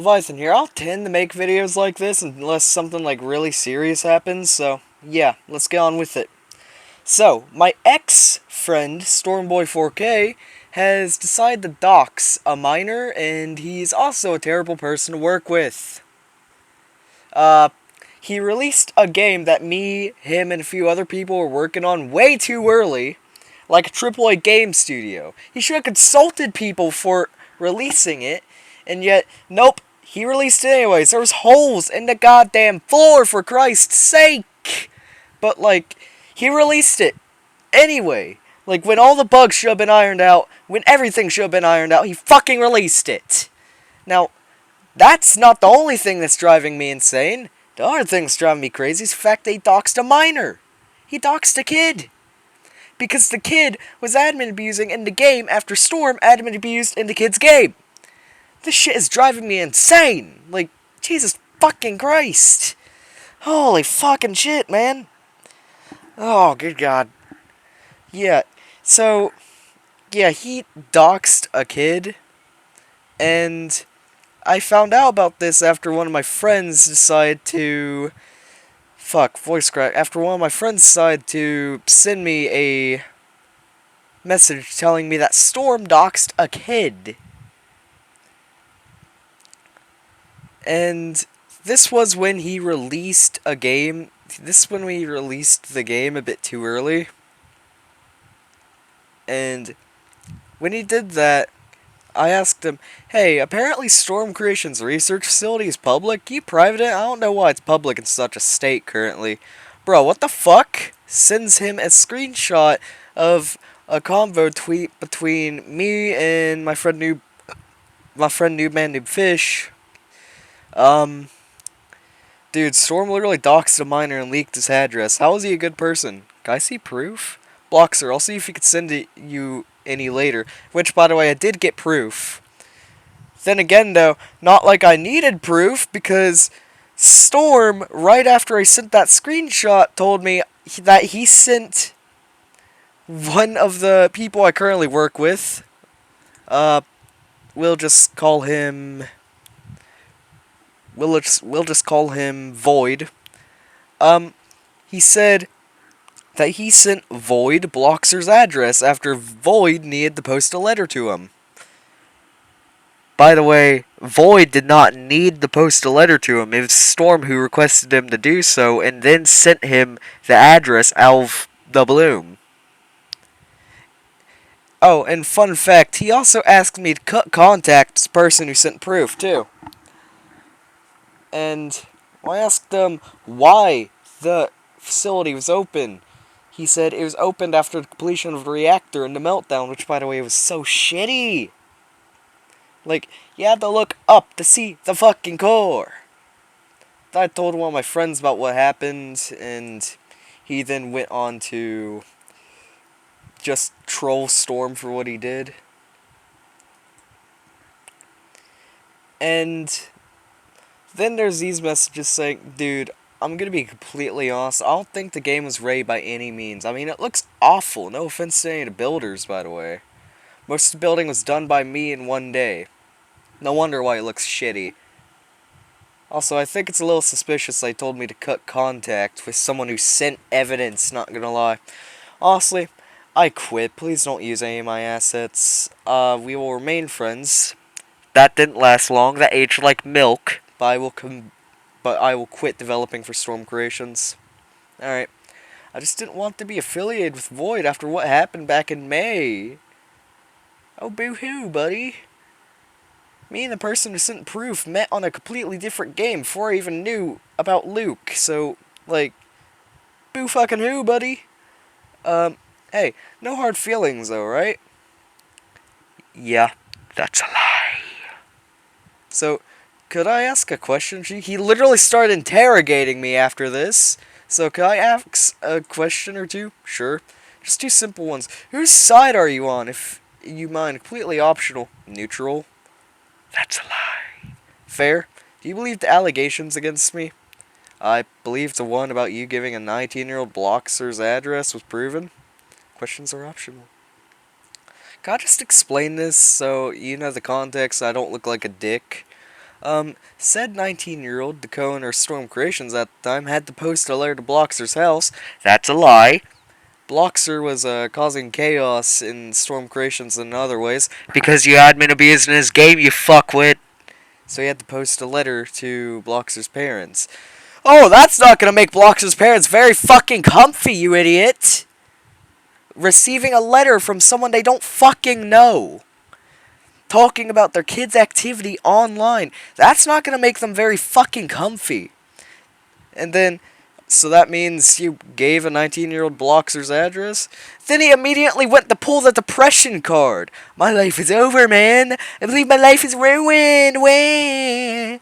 Leviathan here. I'll tend to make videos like this unless something like really serious happens, so yeah, let's get on with it. So, my ex-friend, Stormboy4K, has decided to dox a minor, and he's also a terrible person to work with. He released a game that me, him, and a few other people were working on way too early, like a AAA game studio. He should have consulted people for releasing it, and yet, nope, he released it anyways. There was holes in the goddamn floor, for Christ's sake! But, like, he released it anyway. Like, when all the bugs should have been ironed out, when everything should have been ironed out, he fucking released it. Now, that's not the only thing that's driving me insane. The other thing that's driving me crazy is the fact that he doxed a minor. He doxed a kid. Because the kid was admin abusing in the game after Storm admin abused in the kid's game. This shit is driving me insane. Like, Jesus fucking Christ. Holy fucking shit, man. Oh, good God. Yeah, so, yeah, he doxed a kid, and I found out about this after one of my friends decided to... voice crack. After one of my friends decided to send me a message telling me that Storm doxed a kid. And this was when he released a game. This is when we released the game a bit too early. And when he did that, I asked him, hey, apparently Storm Creation's research facility is public. You private it? I don't know why it's public in such a state currently. Bro, what the fuck? Sends him a screenshot of a convo tweet between me and my friend Noob Man Noob Fish. Dude, Storm literally doxed a minor and leaked his address. How is he a good person? Can I see proof? Bloxer, I'll see if he could send it you any later. Which, by the way, I did get proof. Then again, though, not like I needed proof, because Storm, right after I sent that screenshot, told me that he sent one of the people I currently work with. We'll just call him... We'll just call him Void. He said that he sent Void Bloxer's address after Void needed to post a letter to him. By the way, Void did not need to post a letter to him. It was Storm who requested him to do so, and then sent him the address out of the bloom. Oh, and fun fact, he also asked me to cut contact the person who sent proof, too. And I asked him why the facility was open. He said it was opened after the completion of the reactor and the meltdown, which, by the way, was so shitty. Like, you had to look up to see the fucking core. I told one of my friends about what happened, and he then went on to just troll Storm for what he did. And then there's these messages saying, dude, I'm gonna be completely honest, I don't think the game was ready by any means. I mean, it looks awful. No offense to any of the builders, by the way. Most of the building was done by me in one day. No wonder why it looks shitty. Also, I think it's a little suspicious they told me to cut contact with someone who sent evidence, not gonna lie. Honestly, I quit. Please don't use any of my assets. We will remain friends. That didn't last long. That aged like milk. But I will quit developing for Storm Creations. Alright. I just didn't want to be affiliated with Void after what happened back in May. Oh, boo-hoo, buddy. Me and the person who sent proof met on a completely different game before I even knew about Luke. So, like, boo-fucking-hoo, buddy. Hey, no hard feelings, though, right? Yeah, that's a lie. So, could I ask a question? He literally started interrogating me after this. So, could I ask a question or two? Sure. Just two simple ones. Whose side are you on, if you mind? Completely optional. Neutral. That's a lie. Fair. Do you believe the allegations against me? I believe the one about you giving a 19-year-old Bloxer's address was proven. Questions are optional. Can I just explain this so you know the context, I don't look like a dick? Said 19-year-old, the co-owner of Storm Creations at the time, had to post a letter to Bloxer's house. That's a lie. Bloxer was causing chaos in Storm Creations in other ways. Because you admin abused in his game, you fuckwit. So he had to post a letter to Bloxer's parents. Oh, that's not gonna make Bloxer's parents very fucking comfy, you idiot! Receiving a letter from someone they don't fucking know, talking about their kid's activity online. That's not gonna make them very fucking comfy. And then, so that means you gave a 19-year-old Bloxer's address? Then he immediately went to pull the depression card. My life is over, man. I believe my life is ruined. Wah.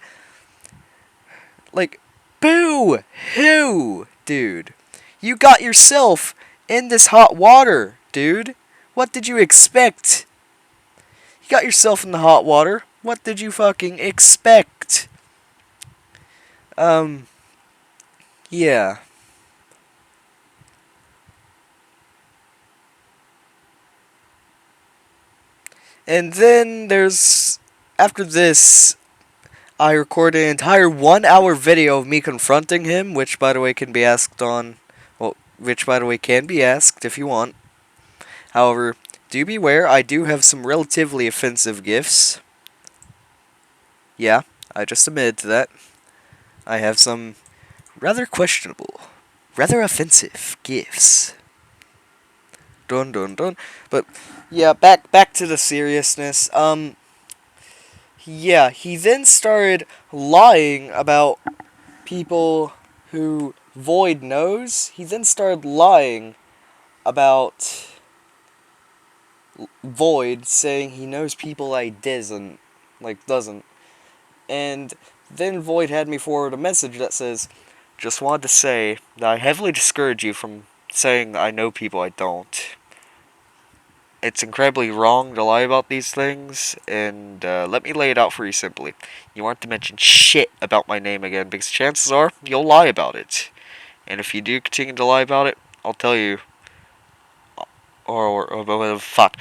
Like, boo! Who? Dude. You got yourself in this hot water, dude. What did you expect? You got yourself in the hot water. What did you fucking expect? Yeah. And then there's... After this, I recorded an entire 1-hour video of me confronting him, which, by the way, can be asked on... Well, which, by the way, can be asked if you want. However, do beware, I do have some relatively offensive gifts. Yeah, I just admitted to that. I have some rather questionable, rather offensive gifts. Dun dun dun. But yeah, back to the seriousness. Yeah, he then started lying about people who Void knows. He then started lying about Void, saying he knows people I doesn't. And then Void had me forward a message that says, just wanted to say that I heavily discourage you from saying I know people I don't. It's incredibly wrong to lie about these things, and let me lay it out for you simply. You aren't to mention shit about my name again, because chances are you'll lie about it. And if you do continue to lie about it, I'll tell you. Or fuck.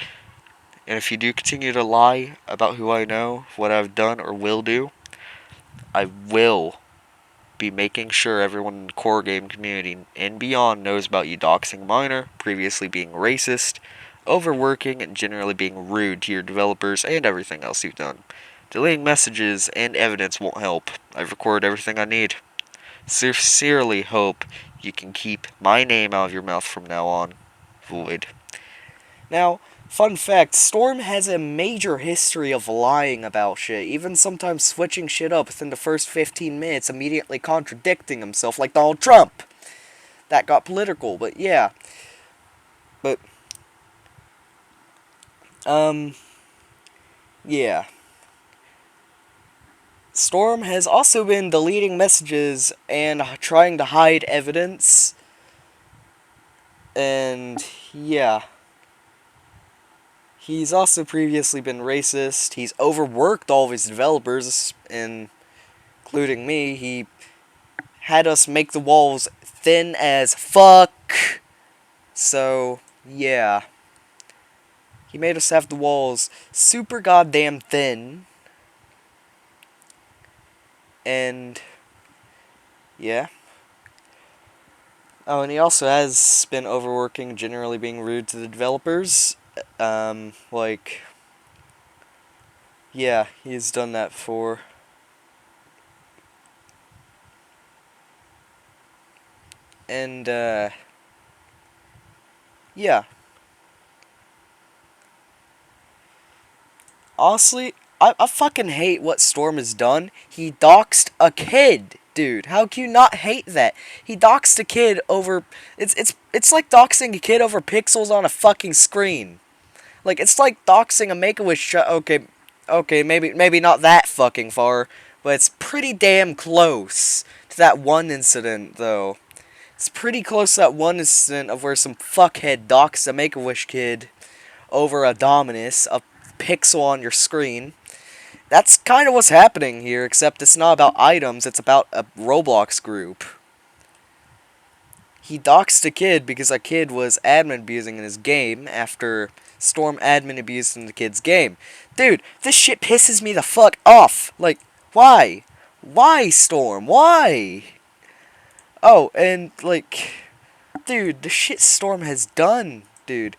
And if you do continue to lie about who I know, what I've done or will do, I will be making sure everyone in the core game community and beyond knows about you doxing minor, previously being racist, overworking, and generally being rude to your developers and everything else you've done. Deleting messages and evidence won't help. I've recorded everything I need. Sincerely hope you can keep my name out of your mouth from now on. Void. Now, fun fact, Storm has a major history of lying about shit, even sometimes switching shit up within the first 15 minutes, immediately contradicting himself like Donald Trump. That got political, but yeah. But, yeah. Storm has also been deleting messages and trying to hide evidence. And, yeah. He's also previously been racist. He's overworked all of his developers, including me. He had us make the walls thin as fuck. So, yeah. He made us have the walls super goddamn thin. And, yeah. Oh, and he also has been overworking, generally being rude to the developers. Yeah, he's done that before. And, yeah. Honestly, I fucking hate what Storm has done. He doxed a kid, dude. How can you not hate that? He doxed a kid over... It's like doxing a kid over pixels on a fucking screen. Like, it's like doxing a Make-A-Wish... Okay, maybe not that fucking far, but it's pretty damn close to that one incident, though. It's pretty close to that one incident of where some fuckhead doxed a Make-A-Wish kid over a Dominus, a pixel on your screen. That's kind of what's happening here, except it's not about items, it's about a Roblox group. He doxed a kid because a kid was admin abusing in his game after Storm admin abused in the kid's game. Dude, this shit pisses me the fuck off. Like, Why? Why, Storm? Why? Oh, and, like, dude, the shit Storm has done, dude.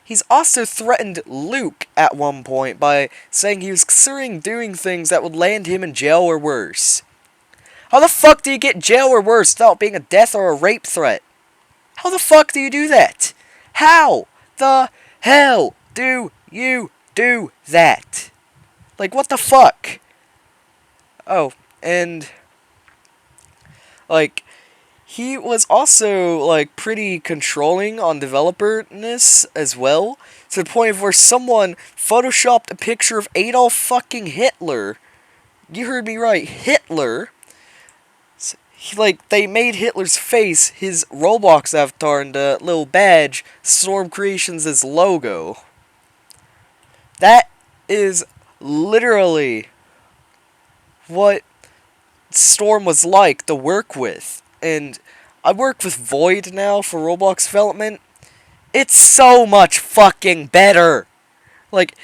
He's also threatened Luke at one point by saying he was considering doing things that would land him in jail or worse. How the fuck do you get jail or worse without being a death or a rape threat? How the fuck do you do that? How the hell do you do that? Like, what the fuck? Oh, and, like, he was also, like, pretty controlling on developerness as well, to the point of where someone photoshopped a picture of Adolf fucking Hitler. You heard me right, Hitler. Like, they made Hitler's face his Roblox avatar and the little badge, Storm Creations' logo. That is literally what Storm was like to work with. And I work with Void now for Roblox development. It's so much fucking better. Like,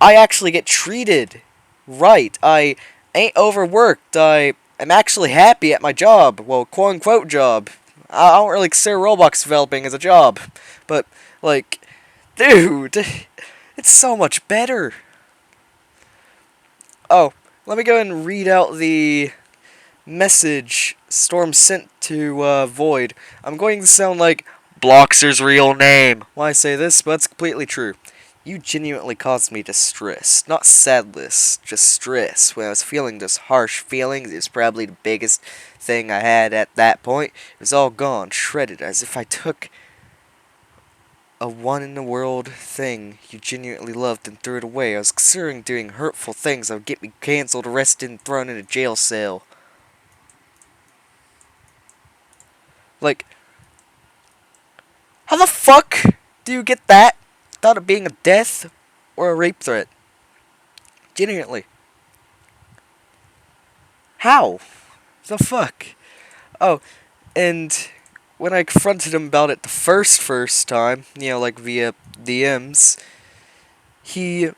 I actually get treated right. I ain't overworked. I am actually happy at my job. Well, quote-unquote job. I don't really consider Roblox developing as a job. But, like, dude, it's so much better. Oh, let me go ahead and read out the message Storm sent to Void. I'm going to sound like Bloxer's real name when I say this, but it's completely true. You genuinely caused me distress. Not sadness, just stress. When I was feeling those harsh feelings, it was probably the biggest thing I had at that point. It was all gone, shredded, as if I took a one-in-the-world thing you genuinely loved and threw it away. I was considering doing hurtful things that would get me cancelled, arrested, and thrown in a jail cell. Like, how the fuck do you get that without it being a death or a rape threat? Genuinely. How? The fuck? Oh, and when I confronted him about it the first time, you know, like via DMs, he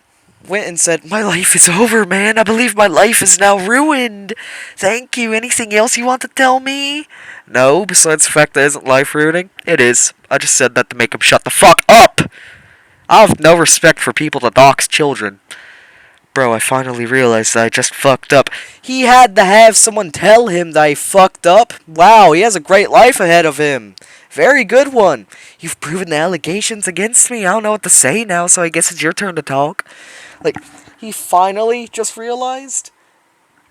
went and said, "My life is over, man. I believe my life is now ruined. Thank you. Anything else you want to tell me?" No, besides the fact that it isn't life ruining. It is. I just said that to make him shut the fuck up. I have no respect for people that dox children. Bro, I finally realized that I just fucked up. He had to have someone tell him that he fucked up. Wow, he has a great life ahead of him. Very good one. You've proven the allegations against me. I don't know what to say now, so I guess it's your turn to talk. Like, he finally just realized?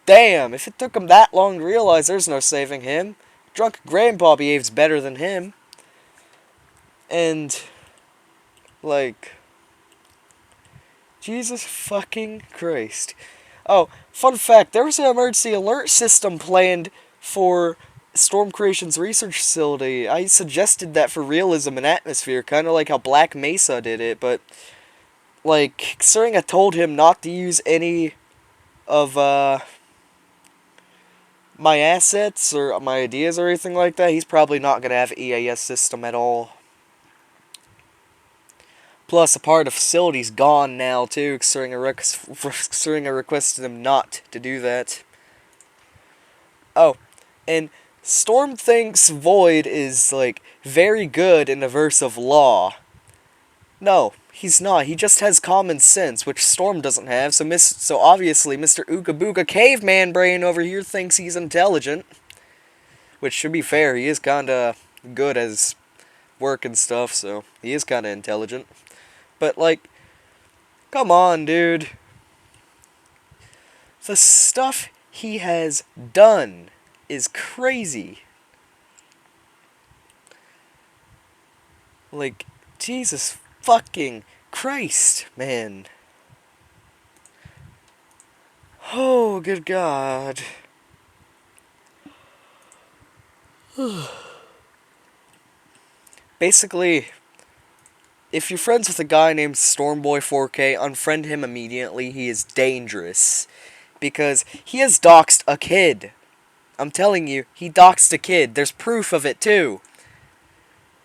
Damn, if it took him that long to realize, there's no saving him. Drunk grandpa behaves better than him. And, like, Jesus fucking Christ. Oh, fun fact, there was an emergency alert system planned for Storm Creations Research Facility. I suggested that for realism and atmosphere, kind of like how Black Mesa did it, but, like, considering I told him not to use any of, my assets or my ideas or anything like that, he's probably not going to have an EAS system at all. Plus, a part of the facility's gone now, too, considering I requested him not to do that. Oh, and Storm thinks Void is, like, very good in the verse of law. No, he's not. He just has common sense, which Storm doesn't have, so obviously Mr. Ooga Booga Caveman Brain over here thinks he's intelligent. Which, to be fair, he is kinda good at his work and stuff, so he is kinda intelligent. But, like, come on, dude. The stuff he has done is crazy. Like, Jesus fucking Christ, man. Oh, good God. Basically, if you're friends with a guy named Stormboy4K, unfriend him immediately. He is dangerous. Because he has doxed a kid. I'm telling you, he doxed a kid. There's proof of it, too.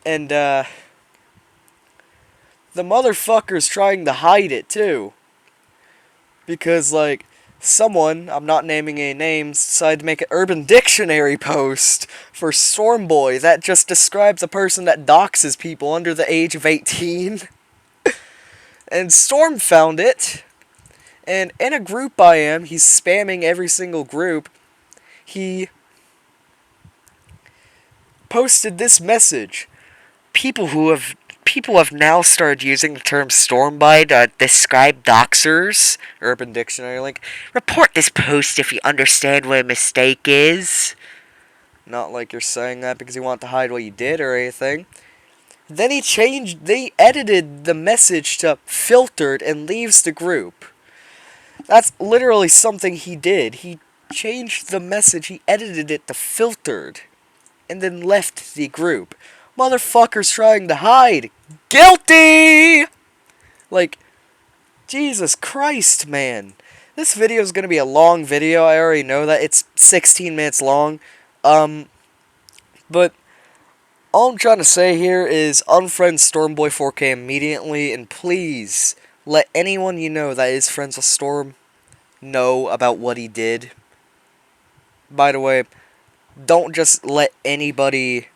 And, the motherfucker's trying to hide it, too. Because, like, someone, I'm not naming any names, decided to make an Urban Dictionary post for Stormboy that just describes a person that doxes people under the age of 18. And Storm found it, and in a group I am, he's spamming every single group. He posted this message. People have now started using the term Stormboy to describe doxers. Urban Dictionary link. Report this post if you understand what a mistake is. Not like you're saying that because you want to hide what you did or anything. Then they edited the message to filtered and leaves the group. That's literally something he did. He changed the message, he edited it to filtered, and then left the group. Motherfucker's trying to hide. Guilty! Like, Jesus Christ, man. This video is going to be a long video, I already know that. It's 16 minutes long. But all I'm trying to say here is unfriend Stormboy 4K immediately, and please let anyone you know that is friends with Storm know about what he did. By the way, don't just let anybody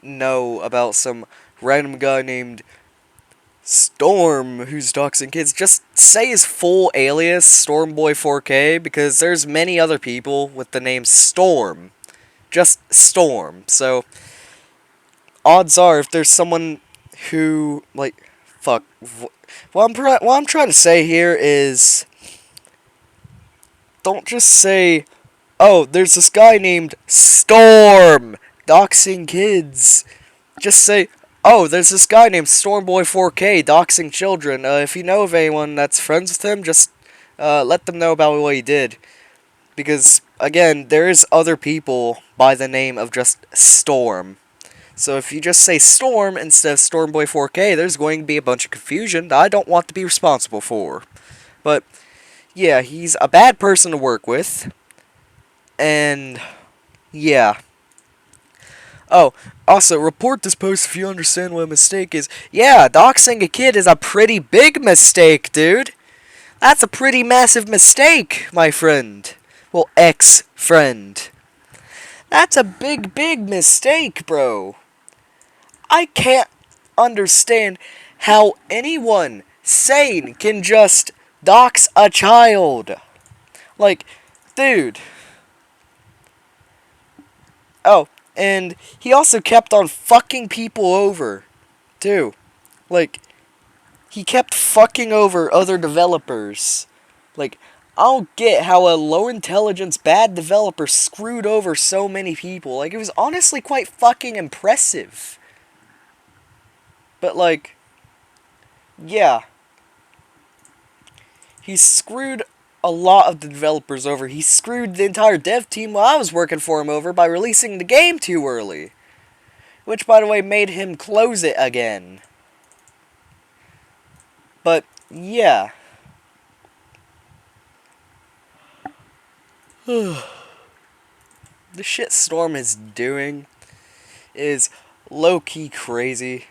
know about some random guy named Storm who's doxing kids. Just say his full alias, Stormboy 4K, because there's many other people with the name Storm. Just Storm. So, odds are, if there's someone who, like, fuck. What I'm trying to say here is, don't just say, oh, there's this guy named Storm doxing kids. Just say, oh, there's this guy named Stormboy 4K doxing children. If you know of anyone that's friends with him, just let them know about what he did. Because, again, there's other people by the name of just Storm. So if you just say Storm instead of Stormboy 4K, there's going to be a bunch of confusion that I don't want to be responsible for. But, yeah, he's a bad person to work with. And, yeah. Oh, also, report this post if you understand what a mistake is. Yeah, doxing a kid is a pretty big mistake, dude. That's a pretty massive mistake, my friend. Well, ex-friend. That's a big, big mistake, bro. I can't understand how anyone sane can just dox a child. Like, dude. Oh, and he also kept on fucking people over, too. Like, he kept fucking over other developers. Like, I don't get how a low-intelligence, bad developer screwed over so many people. Like, it was honestly quite fucking impressive. But, like, yeah. He screwed a lot of the developers over. He screwed the entire dev team while I was working for him over by releasing the game too early. Which, by the way, made him close it again. But, yeah. The shit Storm is doing is low-key crazy.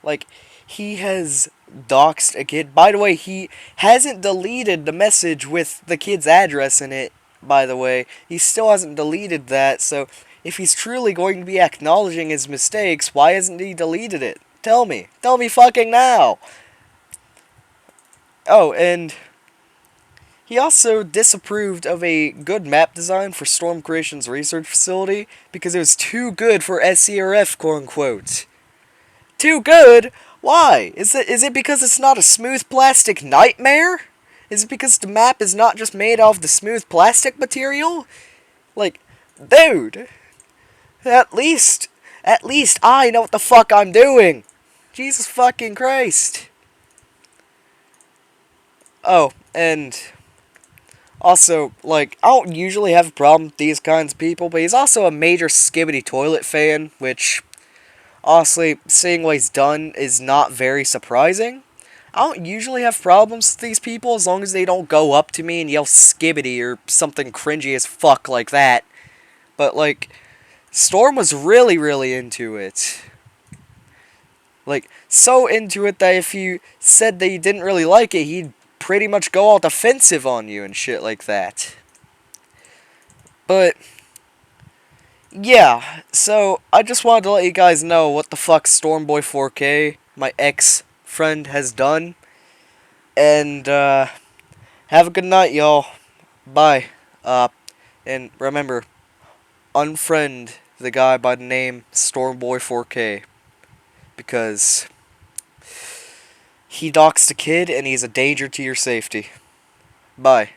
Like, he has doxed a kid. By the way, he hasn't deleted the message with the kid's address in it, by the way. He still hasn't deleted that, so if he's truly going to be acknowledging his mistakes, why hasn't he deleted it? Tell me. Tell me fucking now! Oh, and he also disapproved of a good map design for Storm Creation's research facility because it was too good for SCRF, quote-unquote. Too good? Why? Is it because it's not a smooth plastic nightmare? Is it because the map is not just made out of the smooth plastic material? Like, dude, at least I know what the fuck I'm doing. Jesus fucking Christ. Oh, and also, like, I don't usually have a problem with these kinds of people, but he's also a major Skibbity Toilet fan, which, honestly, seeing what he's done is not very surprising. I don't usually have problems with these people as long as they don't go up to me and yell Skibbity or something cringy as fuck like that. But, like, Storm was really, really into it. Like, so into it that if you said that you didn't really like it, he'd pretty much go all defensive on you and shit like that. But yeah, so I just wanted to let you guys know what the fuck Stormboy4K, my ex-friend, has done. And have a good night, y'all. Bye. And remember, unfriend the guy by the name Stormboy4K. Because he doxed a kid and he's a danger to your safety. Bye.